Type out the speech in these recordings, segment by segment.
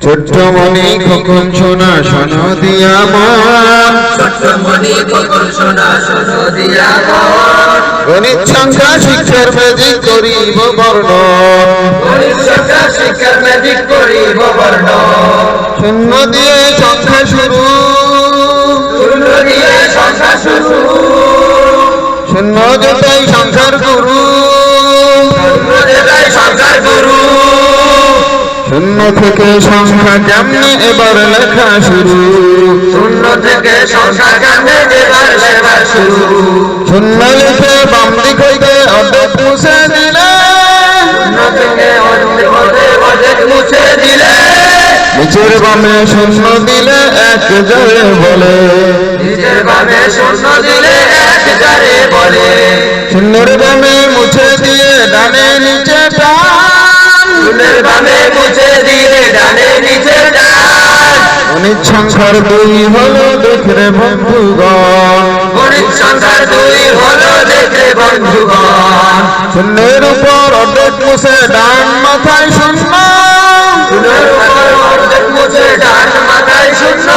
ছোট্ট মনি খোকন সোনা শোনো দিয়া মন, ছোট্ট মনি খোকন সোনা শোনো দিয়া মন, গণিত সংখ্যা শিক্ষার ম্যাজিক করিব বর্ণন, গণিত সংখ্যা শিক্ষার ম্যাজিক করিব বর্ণন। শূন্য দিয়ে সংখ্যা শুরু, শূন্য দিয়ে সংখ্যা শুরু, শূন্য যেটাই সংখ্যার গুরু, শূন্য যেটাই সংখ্যার গুরু। শূন্য থেকে সংখ্যা কেমনে এবার লেখা শুরু, শূন্য থেকে সংখ্যা কেমনে এবার লেখা শুরু। শূন্য লিখে বাম দিক হইতে অর্ধেক মুছে দিলে, শূন্য থেকে অর্ধেক মুছে দিলে, নিচের বামে শূন্য দিলে এক জয়ে বলে, নিচের বামে শূন্য দিলে এক জারে বলে। শূন্যের বামে মুছে দিয়ে ডানে নিচে টান, শূন্যের বামে মুছে দিয়ে ডানে নিচে টান। গণিত সংখ্যার দুই হলো দেখরে বন্ধুগণ, গণিত সংখ্যার দুই হলো দেখে বন্ধুগণ। শূন্যের উপর অর্ধেক মুছে ডান মাথায় শূন্য, শূন্যের উপর অর্ধেক মুছে ডান মাথায় শূন্য।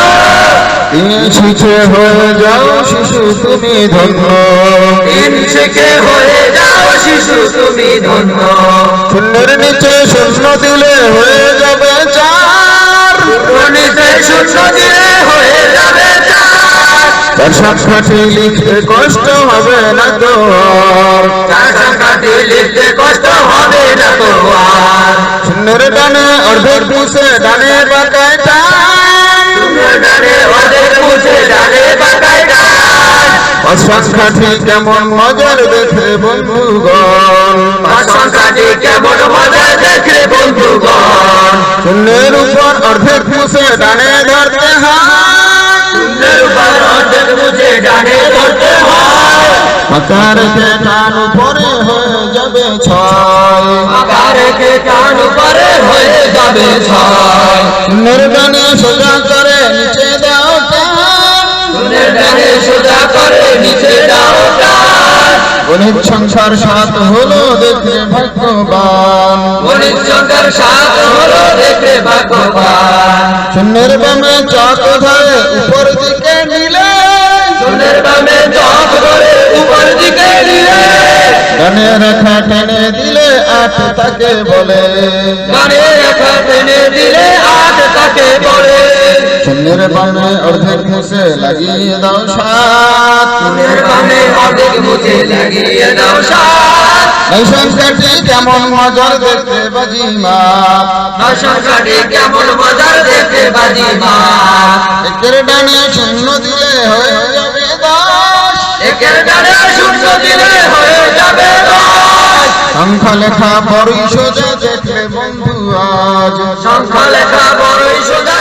তিন শিখে হয়ে যাও শিশু তুমি ধন্য, তিন শিখে হয়ে যাও শিশু তুমি ধন্য। শূন্যের নিচে শূন্য দিলে হয়ে যাবে চার, গণিতে শূন্য দিলে হয়ে যাবে চার। তার সংখ্যাটি লিখতে কষ্ট হবে না তো আর, চার সংখ্যাটি লিখতে কষ্ট হবে না তো আর। শূন্যের ডানে অর্ধেক মুছে ডানে বাঁকায় টান, শূন্যের ডানে অর্ধেক মুছে ডানে বাঁকায় টান। সংখ্যাটি কেমন মজার দেখে বন্ধুগণ, পাঁচ সংখ্যাটি কেমন মজা দেখে বন্ধুগণ। শূন্যের উপর অর্ধেক মুছে ডানে ধরতে হয়, শূন্যের উপর অর্ধেক মুছে ডানে ধরতে হয়। ফাঁকা রেখে টান উপরে হয়ে যাবে ছয়, ফাঁকা রেখে টান উপরে হয়ে যাবে ছয়। শূন্যের ডানে সোজা করে নিচে দাও টান, শূন্যের ডানে সোজা করে নিচে দাও টান। গণিত সংসার সাত হলো দেখে ভাগ্যবান, গণিত সংখ্যার সাত হলো দেখে ভাগ্যবান। শূন্যের বামে চক ধরে উপর দিকে নিলে, শূন্যের বামে চক ধরে উপর দিকে নিলে, ডানে রেখা টেনে দিলে আট তাকে বলে, ডানে রেখা টেনে দিলে আট তাকে বলে। শূন্যের বামে অর্ধেক মুছে লাগিয়ে দাও সাত, শূন্যের বামে অর্ধেক মুছে লাগিয়ে দাও সাত। এই সংখ্যাটি কেমন মজার দেখতে বাজিমা, নয় সংখ্যাটি কেমন মজার দেখতে বাজিমা। একের ডানে শূন্য দিলে হয়ে যাবে দশ, একের ডানে শূন্য দিলে হয়ে যাবে দশ। সংখ্যা লেখা বড়ই সোজা দেখলে বন্ধু আজ, সংখ্যা লেখা বড়ই সোজা